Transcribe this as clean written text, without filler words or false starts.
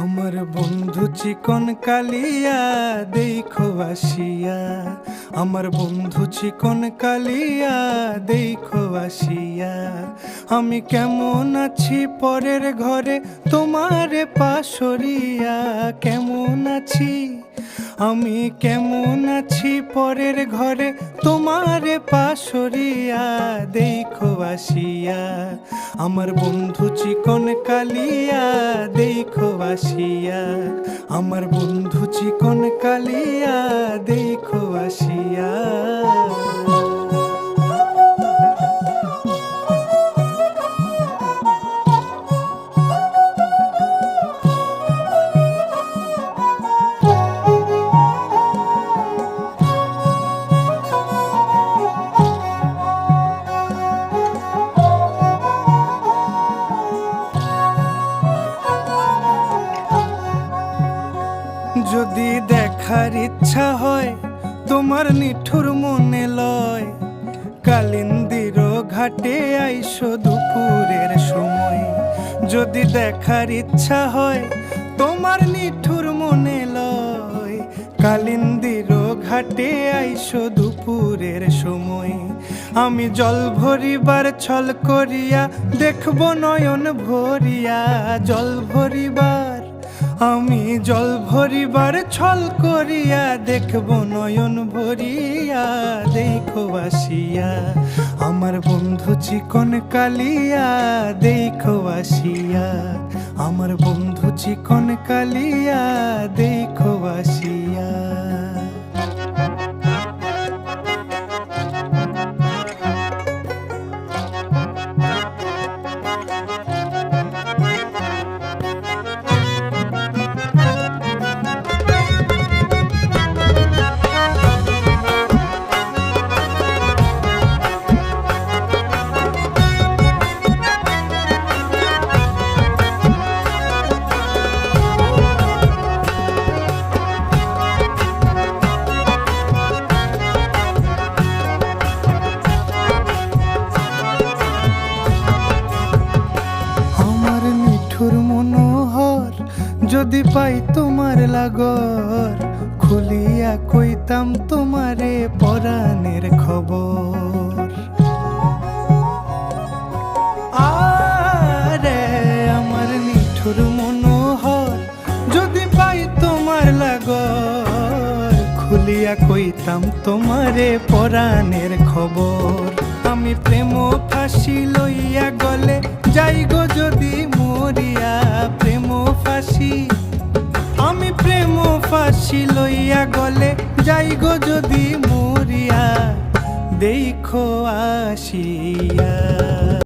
আমার বন্ধু চিকন কালিয়া দেখো আসিয়া, আমার বন্ধু চিকন কালিয়া দেখো আসিয়া। আমি কেমন আছি পরের ঘরে তোমারে পাশরিয়া, কেমন আছি আমি কেমন আছি পরের ঘরে তোমারে পাশরিয়া দেখো আসিয়া। আমার বন্ধু চিকন কালিয়া দেখো আসিয়া, আমার বন্ধু চিকন কালিয়া দেখো আসিয়া। যদি দেখার ইচ্ছা হয় তোমার নিঠুর মনে লয়, কালিন্দির ঘাটে আইসো দুপুরের সময়। যদি দেখার ইচ্ছা হয় তোমার নিঠুর মনে লয়, কালিন্দির ঘাটে আইসো দুপুরের সময়। আমি জল ভরিবার ছল করিয়া দেখব নয়ন ভরিয়া, জল ভরিবার আমি জল ভরিবার ছল করিয়া দেখব নয়ন ভরিয়া দেখো আসিয়া। আমার বন্ধু চিকন কালিয়া দেখো আসিয়া, আমার বন্ধু চিকন কালিয়া দেখো আসিয়া। মনোহর যদি পাই তোমার লাগর, খুলিয়া কইতাম তোমারে পরাণের খবর। আরে আমার নিঠুর মনোহর যদি পাই তোমার লাগর, খুলিয়া কইতাম তোমারে পরাণের খবর। আমি প্রেম ফাঁসি লইয়া গলে যাই গো যদি মরিয়া, প্রেম ফাঁসি আমি প্রেম ফাঁসি লইয়া গলে যাই গো যদি মরিয়া দেখো আসিয়া।